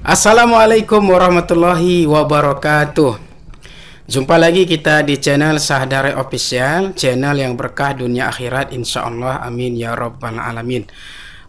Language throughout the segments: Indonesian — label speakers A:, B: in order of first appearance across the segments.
A: Assalamualaikum warahmatullahi wabarakatuh. Jumpa lagi kita di channel Sahdari Official, channel yang berkah dunia akhirat insyaallah, amin ya rabbal alamin.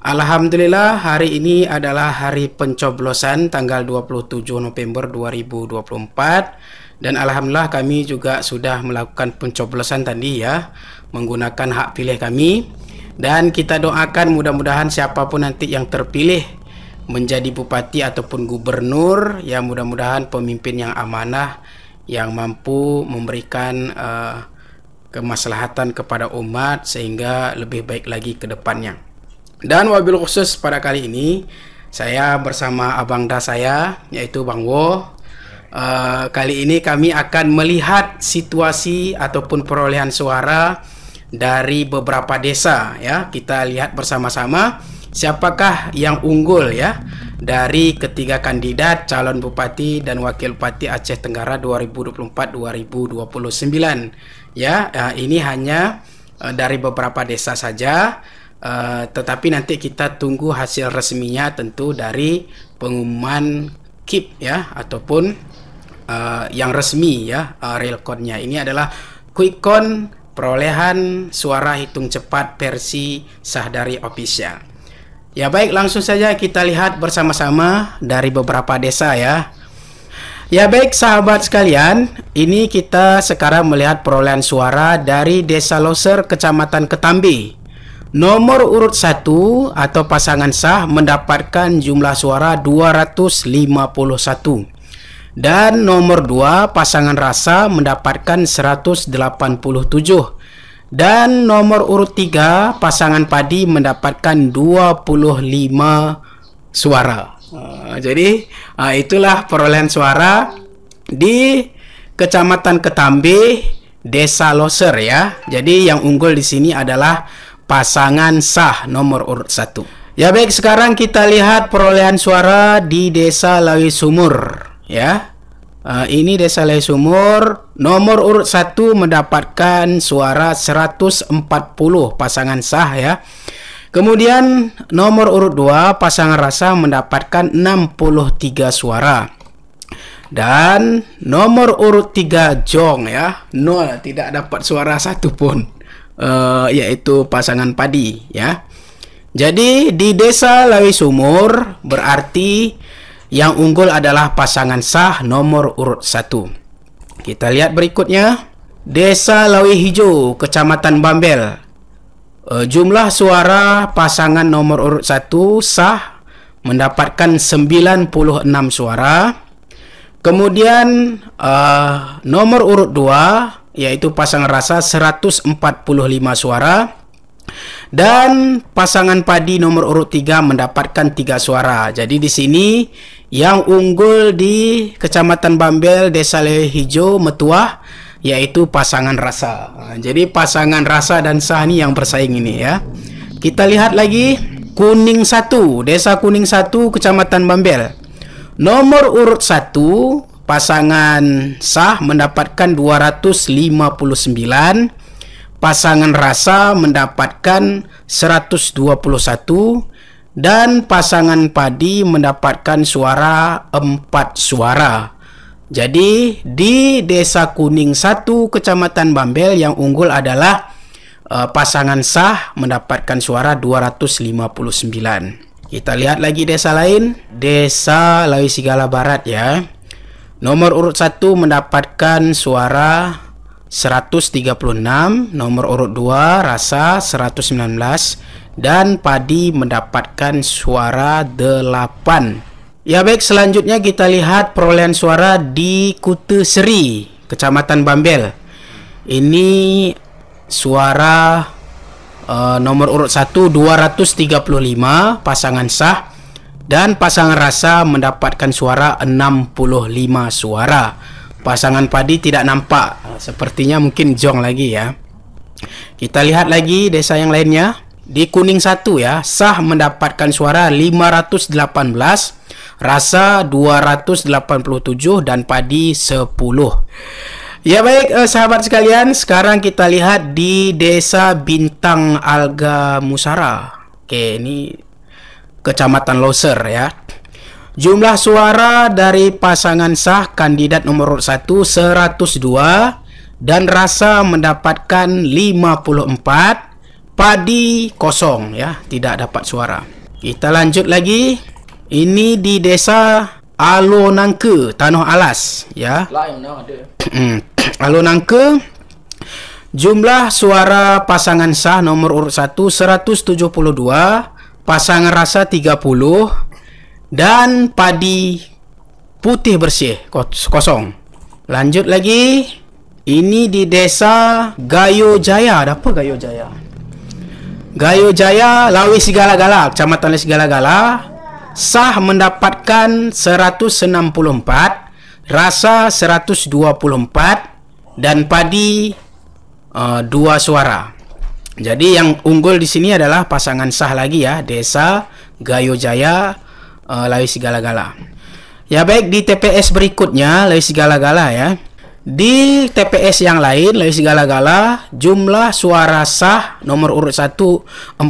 A: Alhamdulillah, hari ini adalah hari pencoblosan tanggal 27 November 2024 dan alhamdulillah kami juga sudah melakukan pencoblosan tadi ya, menggunakan hak pilih kami, dan kita doakan mudah-mudahan siapapun nanti yang terpilih menjadi bupati ataupun gubernur, ya mudah-mudahan pemimpin yang amanah, yang mampu memberikan kemaslahatan kepada umat sehingga lebih baik lagi ke depannya. Dan wabil khusus pada kali ini saya bersama abang da saya yaitu Bang Wo. Kali ini kami akan melihat situasi ataupun perolehan suara dari beberapa desa ya. Kita lihat bersama-sama siapakah yang unggul ya dari ketiga kandidat calon bupati dan wakil bupati Aceh Tenggara 2024-2029 ya. Ini hanya dari beberapa desa saja, tetapi nanti kita tunggu hasil resminya tentu dari pengumuman KIP ya, ataupun yang resmi ya, real count-nya. Ini adalah quick count perolehan suara hitung cepat versi Sahdari Official. Ya baik, langsung saja kita lihat bersama-sama dari beberapa desa ya. Ya baik sahabat sekalian, ini kita sekarang melihat perolehan suara dari Desa Loser, Kecamatan Ketambi. Nomor urut 1 atau pasangan sah mendapatkan jumlah suara 251. Dan nomor 2 pasangan rasa mendapatkan 187. Dan nomor urut 3 pasangan padi mendapatkan 25 suara. Jadi itulah perolehan suara di Kecamatan Ketambi, Desa Loser ya. Jadi yang unggul di sini adalah pasangan sah nomor urut 1. Ya baik, sekarang kita lihat perolehan suara di Desa Lawi Sumur ya. Ini Desa Lawi Sumur, nomor urut 1 mendapatkan suara 140 pasangan sah ya. Kemudian nomor urut 2 pasangan rasa mendapatkan 63 suara. Dan nomor urut 3 Jong ya, 0, tidak dapat suara satu pun, yaitu pasangan padi ya. Jadi di Desa Lawi Sumur berarti yang unggul adalah pasangan sah nomor urut 1. Kita lihat berikutnya, Desa Lawi Hijau, Kecamatan Bambel. Jumlah suara pasangan nomor urut 1 sah mendapatkan 96 suara. Kemudian nomor urut 2 yaitu pasangan rasa 145 suara. Dan pasangan padi nomor urut 3 mendapatkan 3 suara. Jadi di sini yang unggul di Kecamatan Bambel, Desa Lawi Hijau, Metuah yaitu pasangan rasa. Jadi pasangan rasa dan sah ini yang bersaing ini ya. Kita lihat lagi Kuning 1, Desa Kuning 1, Kecamatan Bambel. Nomor urut 1 pasangan sah mendapatkan 259. Pasangan rasa mendapatkan 121 dan pasangan padi mendapatkan suara 4 suara. Jadi di Desa Kuning 1 Kecamatan Bambel yang unggul adalah pasangan sah mendapatkan suara 259. Kita lihat lagi desa lain, Desa Lawi Sigala Barat ya. Nomor urut 1 mendapatkan suara 136, nomor urut 2 rasa 119 dan padi mendapatkan suara 8. Ya baik, selanjutnya kita lihat perolehan suara di Kuta Seri, Kecamatan Bambel. Ini suara nomor urut 1 235 pasangan sah dan pasangan rasa mendapatkan suara 65 suara. Pasangan padi tidak nampak, sepertinya mungkin Jong lagi ya. Kita lihat lagi desa yang lainnya. Di Kuning 1 ya, sah mendapatkan suara 518, rasa 287 dan padi 10. Ya baik sahabat sekalian, sekarang kita lihat di Desa Bintang Alga Musara. Oke, ini Kecamatan Loser ya. Jumlah suara dari pasangan sah kandidat nomor urut 1 102 dan Rasa mendapatkan 54, Padi kosong ya, tidak dapat suara. Kita lanjut lagi. Ini di desa Alonangke, Tanah Alas ya. Alonangke. Jumlah suara pasangan sah nomor urut 1 172, pasangan Rasa 30 dan Padi putih bersih kosong. Lanjut lagi. Ini di desa Gayo Jaya. Ada apa Gayo Jaya? Gayo Jaya, Lawi Sigala-Gala, Kecamatan Lawi Sigala-Gala. Sah mendapatkan 164, Rasa 124 dan Padi 2 suara. Jadi yang unggul di sini adalah pasangan sah lagi ya, desa Gayo Jaya, Lawi Sigala-Gala. Ya baik, di TPS berikutnya Lawi Sigala-Gala ya. Di TPS yang lain Lawi Sigala-Gala, jumlah suara sah nomor urut 1 45,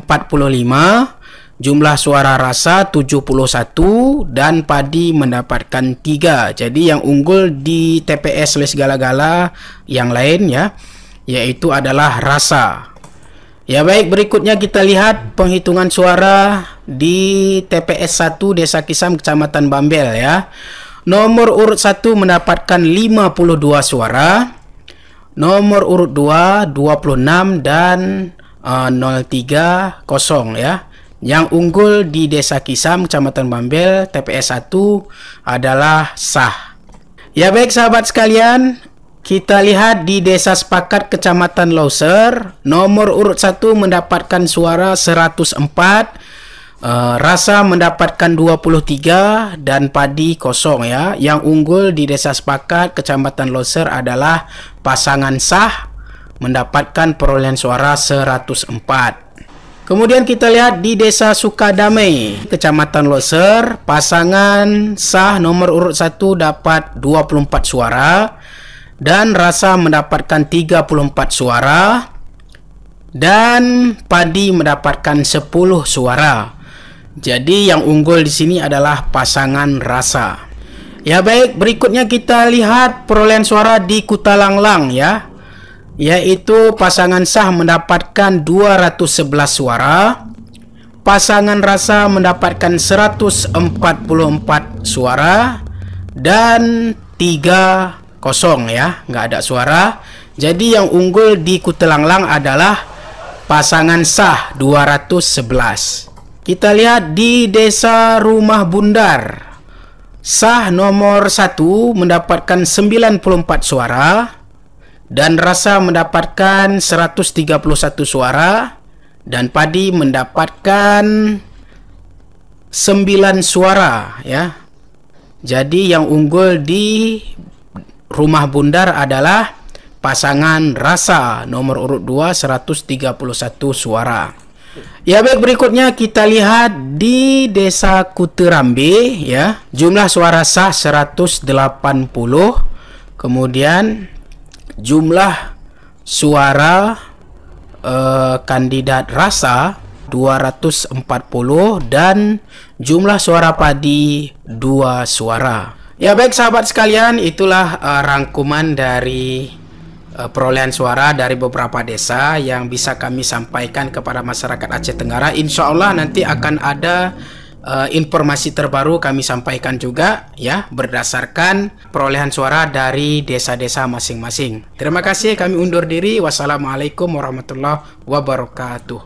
A: jumlah suara Rasa 71 dan Padi mendapatkan 3. Jadi yang unggul di TPS Lawi Sigala-Gala yang lain ya, yaitu adalah Rasa. Ya baik, berikutnya kita lihat penghitungan suara di TPS 1 Desa Kisam, Kecamatan Bambel ya. Nomor urut 1 mendapatkan 52 suara, nomor urut 2 26 dan 03 kosong ya. Yang unggul di Desa Kisam, Kecamatan Bambel, TPS 1 adalah sah. Ya baik sahabat sekalian, kita lihat di Desa Sepakat, Kecamatan Loser, nomor urut 1 mendapatkan suara 104, Rasa mendapatkan 23 dan Padi kosong ya. Yang unggul di Desa Sepakat, Kecamatan Loser adalah pasangan sah mendapatkan perolehan suara 104. Kemudian kita lihat di Desa Sukadamai, Kecamatan Loser, pasangan sah nomor urut 1 dapat 24 suara dan Rasa mendapatkan 34 suara dan Padi mendapatkan 10 suara. Jadi yang unggul di sini adalah pasangan Rasa. Ya baik, berikutnya kita lihat perolehan suara di Kutalang ya, yaitu pasangan sah mendapatkan 211 suara, pasangan Rasa mendapatkan 144 suara dan 3 kosong ya, nggak ada suara. Jadi yang unggul di Kutelanglang adalah pasangan sah 211. Kita lihat di Desa Rumah Bundar, sah nomor 1 mendapatkan 94 suara dan Rasa mendapatkan 131 suara dan Padi mendapatkan 9 suara ya. Jadi yang unggul di Rumah Bundar adalah pasangan Rasa nomor urut 2 131 suara. Ya baik, berikutnya kita lihat di Desa Kuterambe ya. Jumlah suara sah 180, kemudian jumlah suara kandidat Rasa 240 dan jumlah suara Padi 2 suara. Ya baik sahabat sekalian, itulah rangkuman dari perolehan suara dari beberapa desa yang bisa kami sampaikan kepada masyarakat Aceh Tenggara. Insya Allah nanti akan ada informasi terbaru kami sampaikan juga ya, berdasarkan perolehan suara dari desa-desa masing-masing. Terima kasih, kami undur diri. Wassalamualaikum warahmatullahi wabarakatuh.